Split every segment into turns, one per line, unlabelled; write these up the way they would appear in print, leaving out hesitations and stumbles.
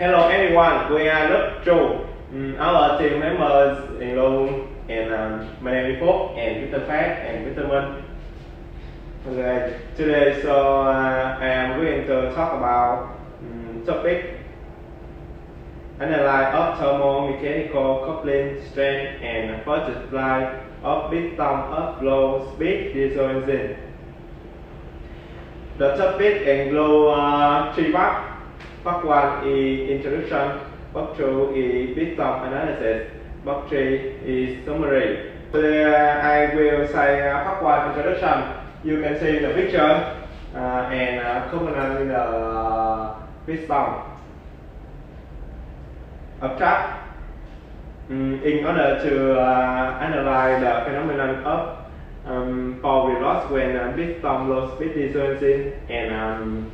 Hello everyone, we are GROUP2. Our team members include my name is Phuc and Mr. Phat and Mr. Minh. Okay, today I am going to talk about topic analysis of thermomechanical coupling strength and first supply of piston of flow speed diesel engine. The topic includes three parts. Part 1 is introduction, part 2 is piston analysis, part 3 is summary. Today I will say part 1 introduction. You can see the picture and component in the piston. Abstract. In order to analyze the phenomenon of power loss when piston low speed diesel engine and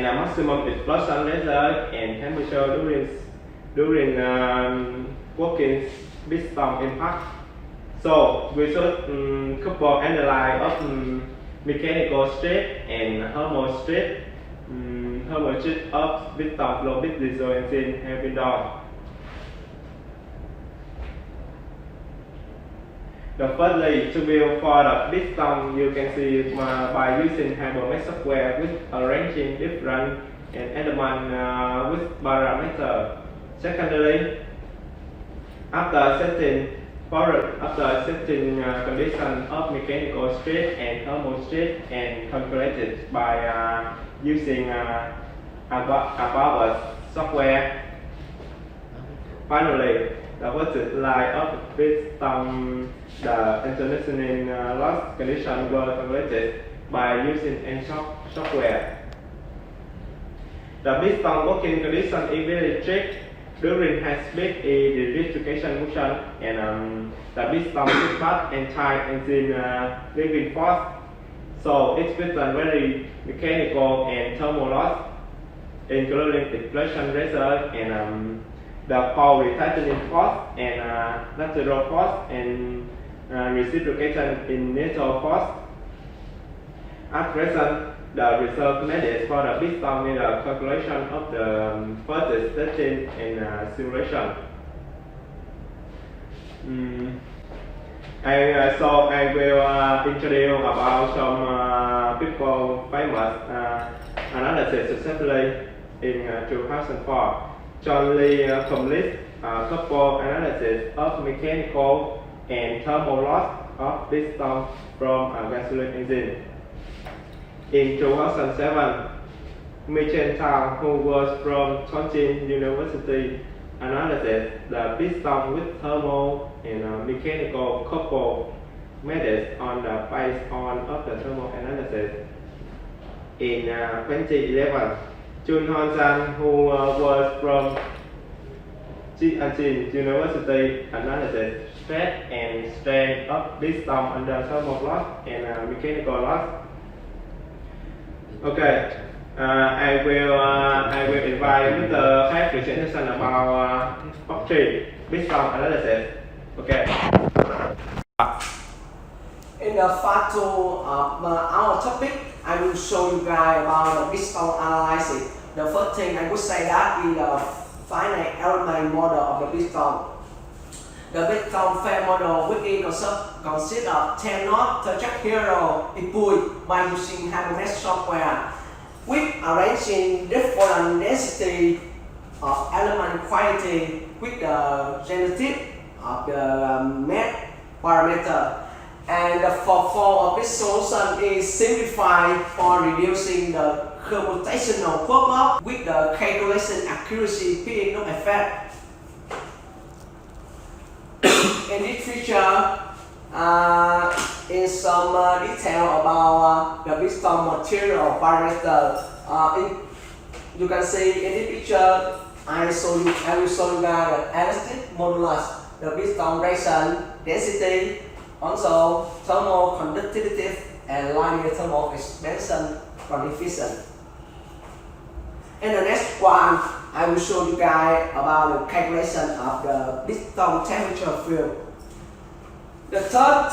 a maximum explosion result and temperature during working piston impact. So we should couple analyze of mechanical stress and thermal stress. Thermal stress of piston flow diesel engine have been done. The firstly, to build for the piston, you can see by using Hypermesh software with arranging different elements with parameters. Secondly, after setting condition of mechanical stress and thermal stress and calculated by using Hypermesh software. Finally, the first line of piston, the international loss condition were calculated by using Ngoc software. The piston working condition is very strict during high speed is the reciprocation motion and the piston is fast and tight engine living force. So each piston very mechanical and thermal loss, including explosion result and the power tightening force and natural force and reciprocation in natural force. At present, the result needed for the piston is the calculation of the first testing and simulation. I will introduce about some people famous analysis successfully in 2004. John Lee completed couple analysis of mechanical and thermal loss of piston from a gasoline engine. In 2007, Michel Tang, who was from Tien University, analyzed the piston with thermal and mechanical couple methods on the based on of the thermal analysis. In 2011, Chun Hon San, who was from Tien University, analyzed stress and strain of piston under thermal loss and mechanical loss. Okay, I will invite Mr. Phat presentation about part 3 piston analysis. Okay.
In the part 2 of our topic, I will show you guys about the piston analysis. The first thing I would say that is the finite element model of the piston. The piston fair model within consists of 10 knots trajectory input by using Hypermesh software with arranging different density of element quality with the generative of the mesh parameter. And the form of this solution is simplified for reducing the computational problem with the calculation accuracy being no effect. In this feature, in some detail about the piston material parameter, you can see in this picture, I will show you guys the elastic modulus, the piston reaction density, also thermal conductivity and linear thermal expansion coefficient. In the next one, I will show you guys about the calculation of the piston temperature field. The third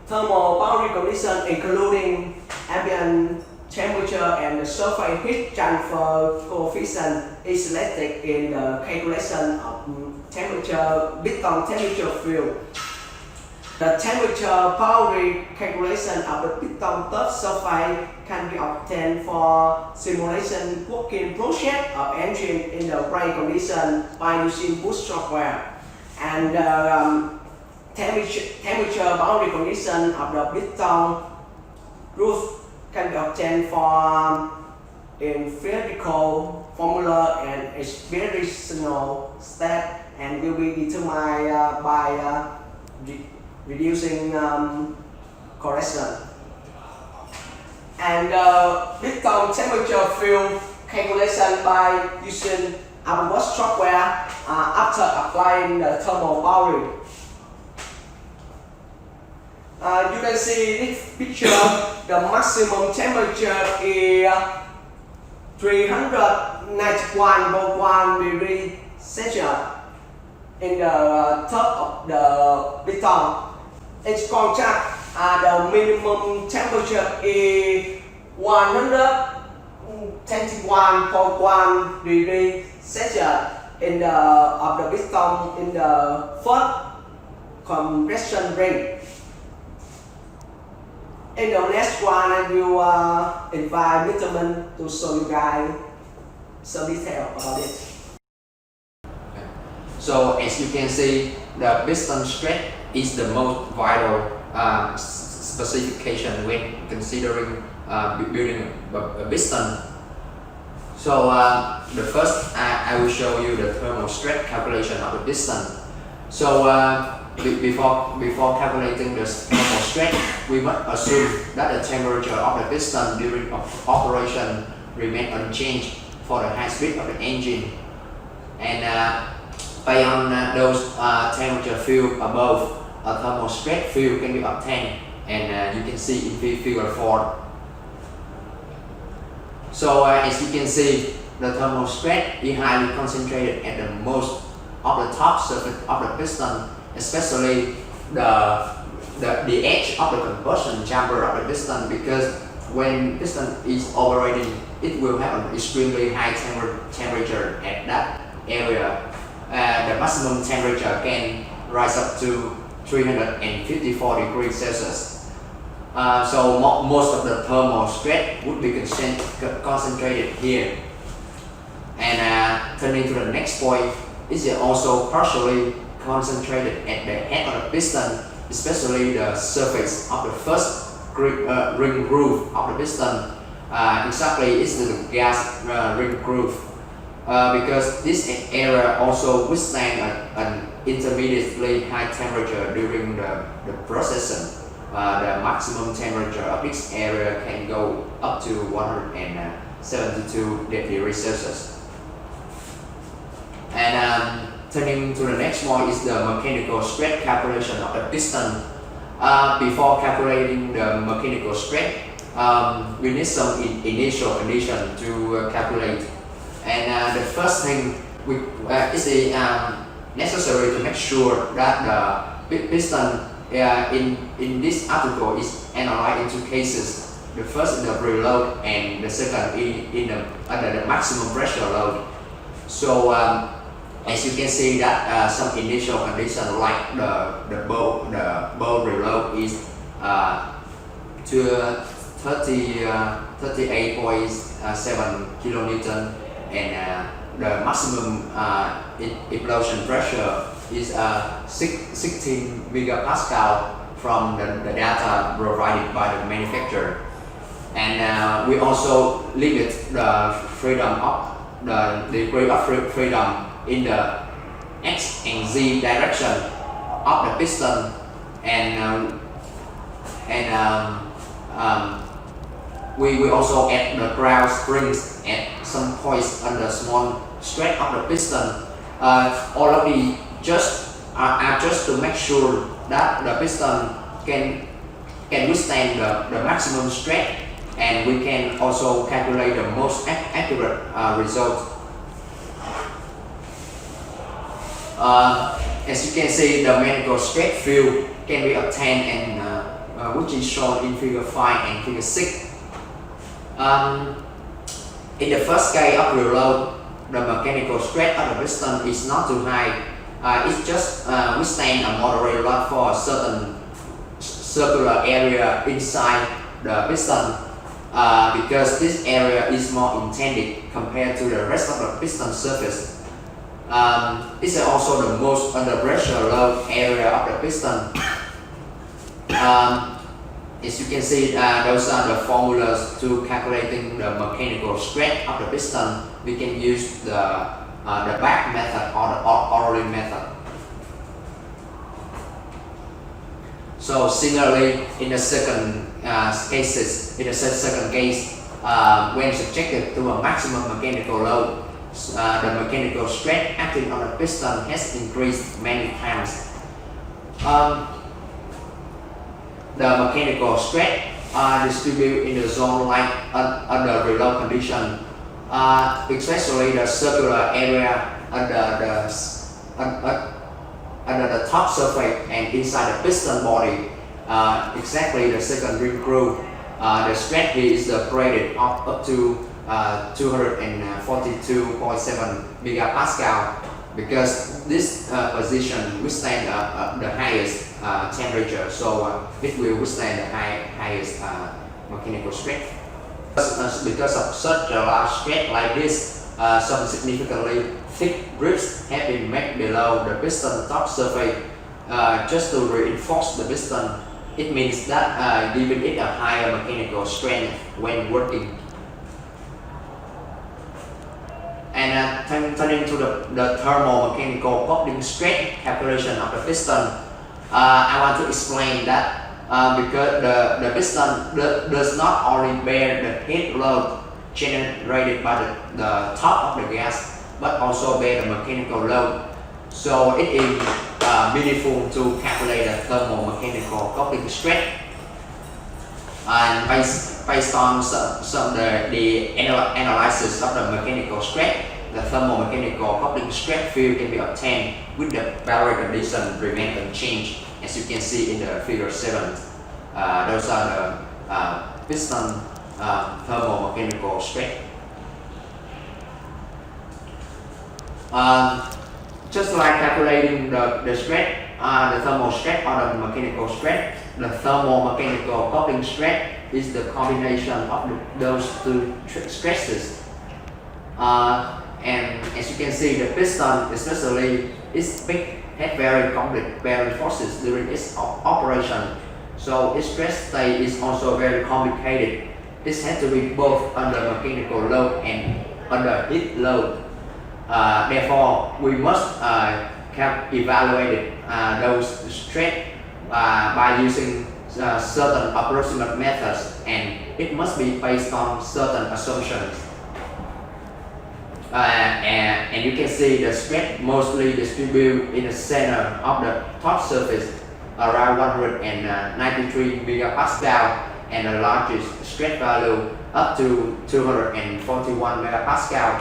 thermal boundary condition including ambient temperature and the surface heat transfer coefficient is selected in the calculation of temperature piston temperature field. The temperature boundary calculation of the piston top surface can be obtained for simulation working process of engine in the right condition by using Phuc software. And temperature boundary condition of the piston roof can be obtained for empirical formula and experimental step, and will be determined by reducing correction. And piston temperature field calculation by using Phuc software after applying the thermal boundary. You can see this picture, the maximum temperature is 391.1 degrees Celsius in the top of the piston. In contrast, the minimum temperature is 121.1 degrees Celsius in the piston in the first compression ring. In the next one, I will invite Mr. Minh to show you guys some detail about it.
So as you can see, the piston strength is the most vital specification when considering building a piston. So the first, I will show you the thermal strength calculation of the piston. So before calculating the thermal strength, we must assume that the temperature of the piston during operation remain unchanged for the high speed of the engine. And beyond those temperature field above, a thermal strength field can be obtained, and you can see in figure 4. So as you can see, the thermal strength is highly concentrated at the most of the top surface of the piston, especially the edge of the combustion chamber of the piston, because when piston is operating, it will have an extremely high temperature at that area. The maximum temperature can rise up to 354 degrees Celsius. So most of the thermal strength would be concentrated here. And turning to the next point, is also partially concentrated at the head of the piston, especially the surface of the first ring groove of the piston. Exactly, it's the gas ring groove, because this area also withstand an intermediately high temperature during the processing. The maximum temperature of this area can go up to 172 degrees Celsius. And turning to the next one is the mechanical strength calculation of the piston. Before calculating the mechanical strength, we need some initial condition to calculate. And the first thing is necessary to make sure that the piston in this article is analyzed into cases. The first is the preload, and the second under the maximum pressure load. So as you can see that some initial condition like the bolt reload is to 38.7 kilonewton, and the maximum implosion pressure is 16 megapascal from the data provided by the manufacturer. And we also limit the freedom of the degree of freedom in the X and Z direction of the piston, and we also add the ground springs at some points on the small stretch of the piston. All of these are just to make sure that the piston can withstand the maximum strength, and we can also calculate the most accurate result. As you can see, the mechanical strength field can be obtained, and which is shown in figure 5 and figure 6. In the first case of reload, the mechanical strength of the piston is not too high. It just withstand a moderate load for a certain circular area inside the piston because this area is more intended compared to the rest of the piston surface. This is also the most under pressure load area of the piston. As you can see, those are the formulas to calculating the mechanical strength of the piston. We can use the back method or the Orlin method. So similarly, in the second case, when subjected to a maximum mechanical load, the mechanical strength acting on the piston has increased many times. The mechanical strength are distributed in the zone like under reload condition, especially the circular area under the top surface and inside the piston body, exactly the second ring groove. The strength here is rated up to 242.7 megapascal because this position withstand the highest temperature, so it will withstand the highest mechanical strength. Because of such a large strength like this, some significantly thick grips have been made below the piston top surface just to reinforce the piston. It means that giving it a higher mechanical strength when working. And turning to the thermomechanical coupling strength calculation of the piston, I want to explain that because the piston does not only bear the head load generated by the top of the gas, but also bear the mechanical load. So it is meaningful to calculate the thermomechanical coupling strength. And based on the analysis of the mechanical strength, the thermomechanical coupling strength field can be obtained with the boundary condition remain unchanged, as you can see in the figure 7. Those are the piston thermomechanical strength. Just like calculating the strength, the thermal strength or the mechanical strength, the thermomechanical coupling strength is the combination of those two stresses. And as you can see, the piston, especially its peak, had very complex bearing forces during its operation. So its stress state is also very complicated. It has to be both under mechanical load and under heat load. Therefore, we must evaluate those strength by using certain approximate methods, and it must be based on certain assumptions. And you can see the strength mostly distributed in the center of the top surface around 193 megapascal, and the largest strength value up to 241 megapascal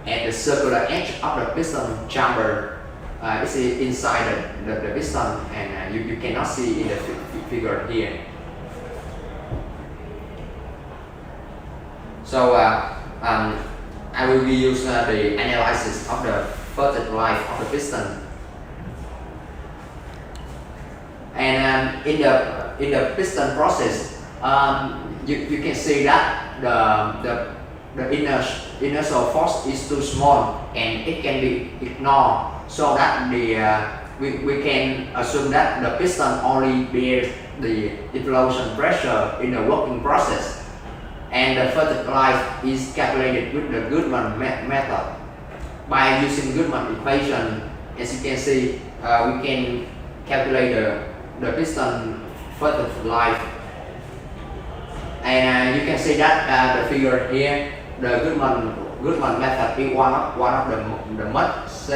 at the circular edge of the piston chamber. It's inside the piston, and you cannot see in the figure here. So I will use the analysis of the further life of the piston. And in the piston process, you can see that the inertial force is too small and it can be ignored, so that we can assume that the piston only bears the implosion pressure in the working process, and the further life is calculated with the Goodman method. By using Goodman equation, as you can see, we can calculate the piston further life, and you can see that the figure here, the Goodman method is one of the most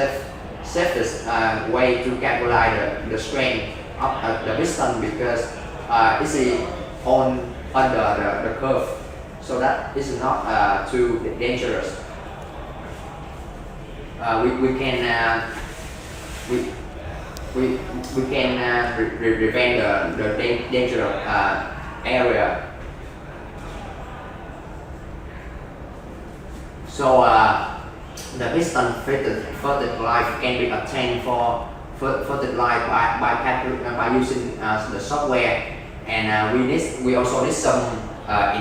safest way to calculate the strength of the piston, because it's under the curve, so that is not too dangerous. We can prevent the dangerous area. So the piston fitted life can be obtained for fitted life by using the software, and we also need some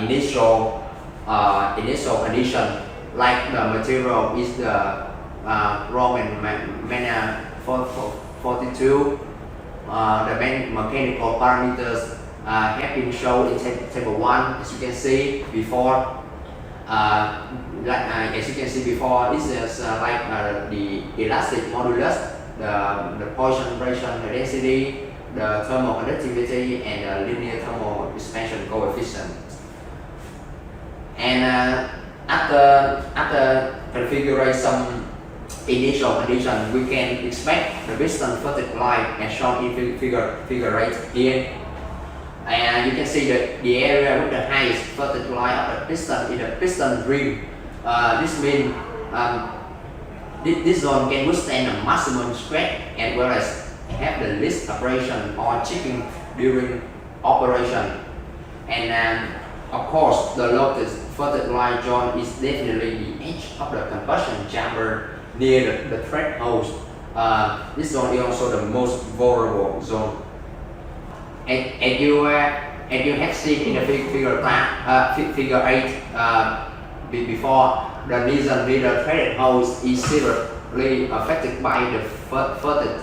initial condition, like the material is the Roman 42. The mechanical parameters have been shown in table 1, as you can see before. As you can see before, this is the elastic modulus, the concentration, the density, the thermal conductivity, and the linear thermal expansion coefficient. And after configuring some initial condition, we can expect the piston fitted life as shown in figure 8 here. And you can see that the area with the highest fitted line of the piston is the piston rim. This means this zone can withstand the maximum stretch as well as have the least abrasion or chipping during operation. And of course, the lowest fitted line zone is definitely the edge of the combustion chamber near the threshold. This zone is also the most vulnerable zone. As you have seen in the figure 8 before, the reason near the threshold is severely affected by the fitted.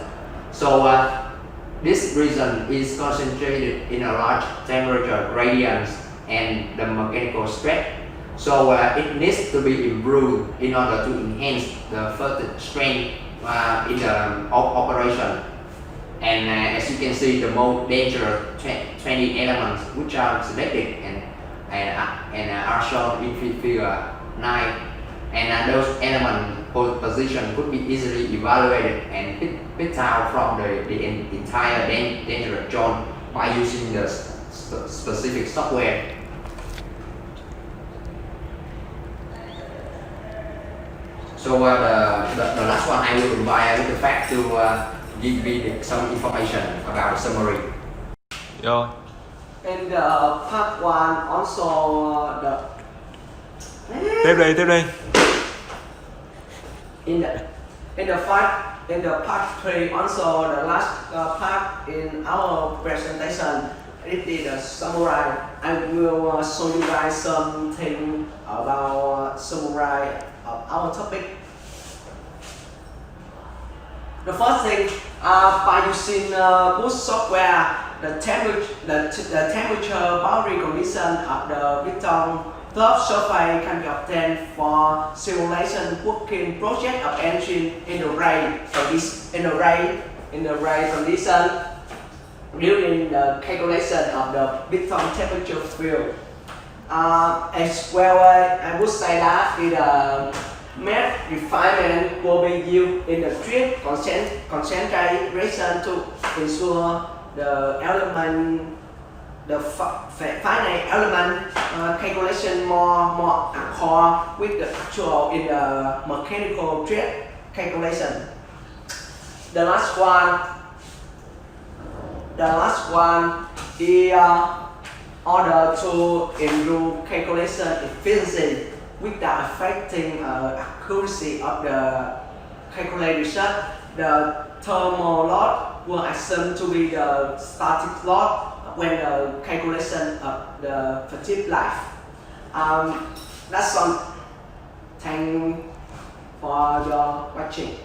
So this region is concentrated in a large temperature gradients and the mechanical stress. So it needs to be improved in order to enhance the fitted strength in the operation. And as you can see, the most dangerous 20 elements which are selected and are shown in figure 9. And those element position could be easily evaluated and picked out from the entire dangerous zone by using the specific software. So the last one, I will invite Mr. Phat to give me some information about the summary.
Yo.
In the part 1 also the
Tiếp đi.
in the part 3 also the last part in our presentation, it is a summary. I will show you guys something about summary of our topic. The first thing, by using good software, the temperature boundary condition of the piston top surface can be obtained for simulation working project of engine in the rain. So this in the rain condition during the calculation of the piston temperature field. As well, I would say that the math refinement will be used in the strict concentration to ensure the element, the finite element calculation more accord with the actual in the mechanical drift calculation. The last one is order to improve calculation efficiency without affecting accuracy of the calculation. The thermal load will assume to be the static load when the calculation of the fatigue life. That's all. Thank you for your watching.